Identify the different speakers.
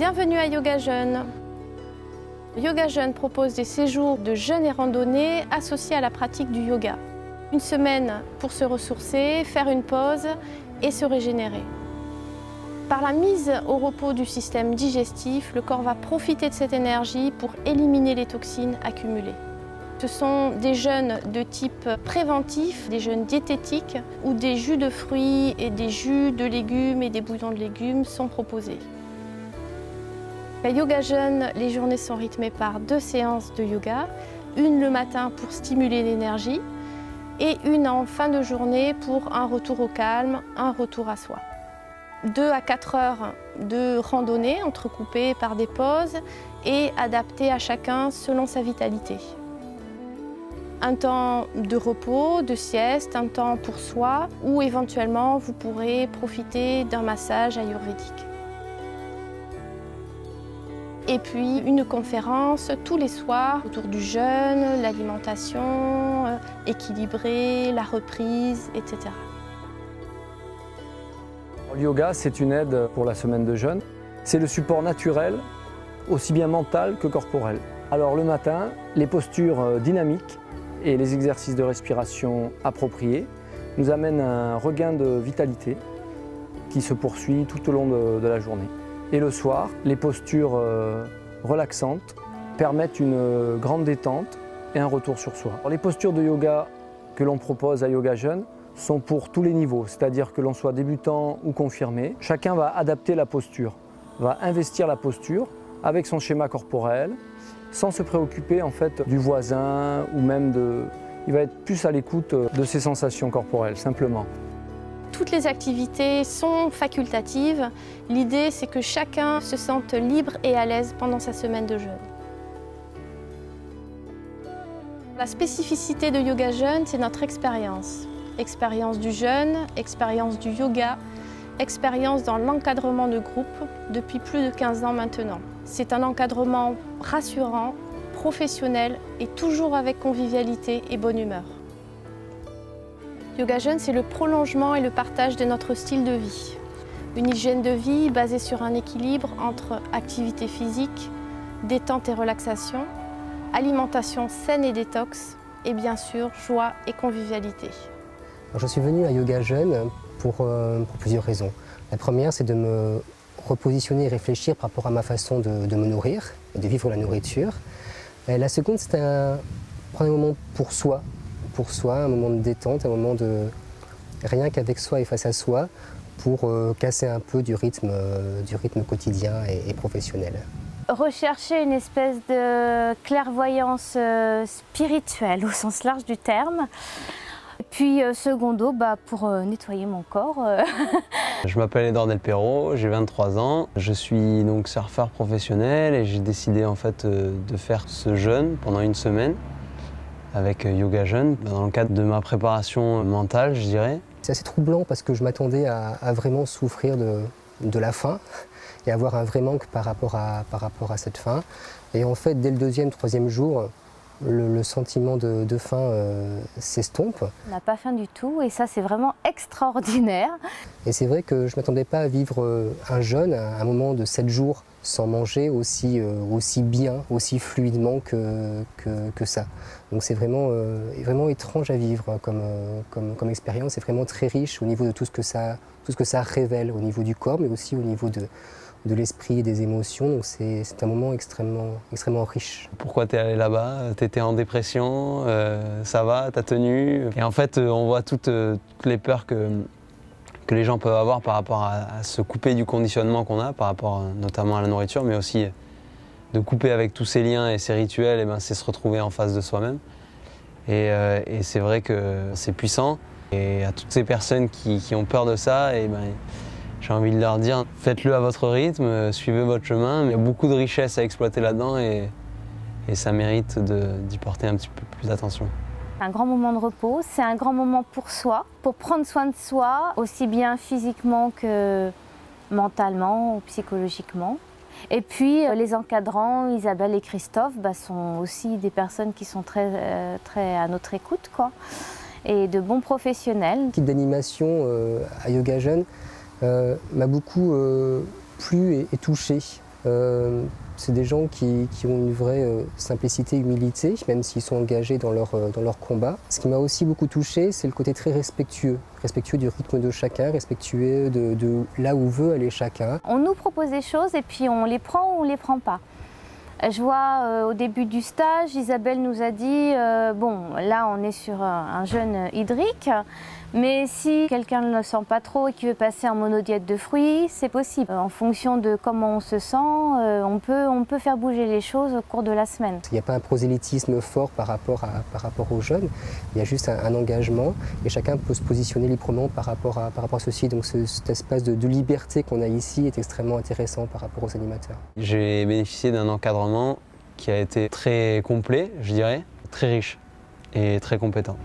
Speaker 1: Bienvenue à Yoga Jeune. Yoga Jeune propose des séjours de jeûne et randonnée associés à la pratique du yoga. Une semaine pour se ressourcer, faire une pause et se régénérer. Par la mise au repos du système digestif, le corps va profiter de cette énergie pour éliminer les toxines accumulées. Ce sont des jeûnes de type préventif, des jeûnes diététiques où des jus de fruits et des jus de légumes et des bouillons de légumes sont proposés. À Yoga Jeune, les journées sont rythmées par 2 séances de yoga, une le matin pour stimuler l'énergie et une en fin de journée pour un retour au calme, un retour à soi. 2 à 4 heures de randonnée entrecoupées par des pauses et adaptées à chacun selon sa vitalité. Un temps de repos, de sieste, un temps pour soi ou éventuellement vous pourrez profiter d'un massage ayurvédique. Et puis une conférence tous les soirs autour du jeûne, l'alimentation équilibrée, la reprise, etc.
Speaker 2: Le yoga, c'est une aide pour la semaine de jeûne. C'est le support naturel, aussi bien mental que corporel. Alors le matin, les postures dynamiques et les exercices de respiration appropriés nous amènent un regain de vitalité qui se poursuit tout au long de la journée. Et le soir, les postures relaxantes permettent une grande détente et un retour sur soi. Alors, les postures de yoga que l'on propose à Yoga Jeune sont pour tous les niveaux, c'est-à-dire que l'on soit débutant ou confirmé. Chacun va adapter la posture, va investir la posture avec son schéma corporel, sans se préoccuper en fait du voisin ou même de... Il va être plus à l'écoute de ses sensations corporelles, simplement.
Speaker 1: Toutes les activités sont facultatives. L'idée, c'est que chacun se sente libre et à l'aise pendant sa semaine de jeûne. La spécificité de Yoga Jeune, c'est notre expérience. Expérience du jeûne, expérience du yoga, expérience dans l'encadrement de groupe depuis plus de 15 ans maintenant. C'est un encadrement rassurant, professionnel et toujours avec convivialité et bonne humeur. Yoga Jeune, c'est le prolongement et le partage de notre style de vie. Une hygiène de vie basée sur un équilibre entre activité physique, détente et relaxation, alimentation saine et détox, et bien sûr, joie et convivialité.
Speaker 3: Alors, je suis venu à Yoga Jeune pour plusieurs raisons. La première, c'est de me repositionner et réfléchir par rapport à ma façon de me nourrir et de vivre la nourriture. Et la seconde, c'est prendre un moment pour soi, un moment de détente, un moment de rien qu'avec soi et face à soi pour casser un peu du rythme quotidien et professionnel.
Speaker 4: Rechercher une espèce de clairvoyance spirituelle au sens large du terme. Puis secondo, pour nettoyer mon corps.
Speaker 5: Je m'appelle Edouard Del Perro, j'ai 23 ans. Je suis donc surfeur professionnel et j'ai décidé en fait de faire ce jeûne pendant une semaine avec Yoga Jeune, dans le cadre de ma préparation mentale, je dirais.
Speaker 3: C'est assez troublant parce que je m'attendais à vraiment souffrir de la faim et avoir un vrai manque par rapport à cette faim. Et en fait, dès le 2e, 3e jour, le sentiment de faim s'estompe.
Speaker 4: On n'a pas faim du tout et ça, c'est vraiment extraordinaire.
Speaker 3: Et c'est vrai que je ne m'attendais pas à vivre un jeûne, un moment de 7 jours sans manger aussi bien, aussi fluidement que ça. Donc c'est vraiment étrange à vivre comme expérience. C'est vraiment très riche au niveau de tout ce que ça révèle au niveau du corps, mais aussi au niveau de l'esprit et des émotions. Donc c'est un moment extrêmement riche.
Speaker 5: Pourquoi tu es allé là-bas? Tu étais en dépression, ça va, tu as tenu? Et en fait, on voit toutes les peurs que les gens peuvent avoir par rapport à se couper du conditionnement qu'on a, par rapport notamment à la nourriture, mais aussi de couper avec tous ces liens et ces rituels, et c'est se retrouver en face de soi-même. Et c'est vrai que c'est puissant. Et à toutes ces personnes qui ont peur de ça, j'ai envie de leur dire, faites-le à votre rythme, suivez votre chemin. Il y a beaucoup de richesses à exploiter là-dedans et ça mérite d'y porter un petit peu plus d'attention.
Speaker 4: Un grand moment de repos, c'est un grand moment pour soi, pour prendre soin de soi, aussi bien physiquement que mentalement ou psychologiquement. Et puis les encadrants, Isabelle et Christophe, sont aussi des personnes qui sont très à notre écoute, quoi, et de bons professionnels.
Speaker 3: L'équipe d'animation à Yoga Jeune m'a beaucoup plu et touché. C'est des gens qui ont une vraie simplicité, humilité, même s'ils sont engagés dans leur combat. Ce qui m'a aussi beaucoup touché, c'est le côté très respectueux du rythme de chacun, respectueux de là où veut aller chacun.
Speaker 4: On nous propose des choses et puis on les prend ou on les prend pas. Je vois au début du stage, Isabelle nous a dit bon, là on est sur un jeûne hydrique, mais si quelqu'un ne le sent pas trop et qui veut passer en monodiète de fruits, c'est possible. En fonction de comment on se sent, on peut faire bouger les choses au cours de la semaine.
Speaker 3: Il n'y a pas un prosélytisme fort par rapport au jeûne, il y a juste un engagement et chacun peut se positionner librement par rapport à ceci. Donc cet espace de liberté qu'on a ici est extrêmement intéressant par rapport aux animateurs.
Speaker 5: J'ai bénéficié d'un encadrement qui a été très complet, je dirais, très riche et très compétent.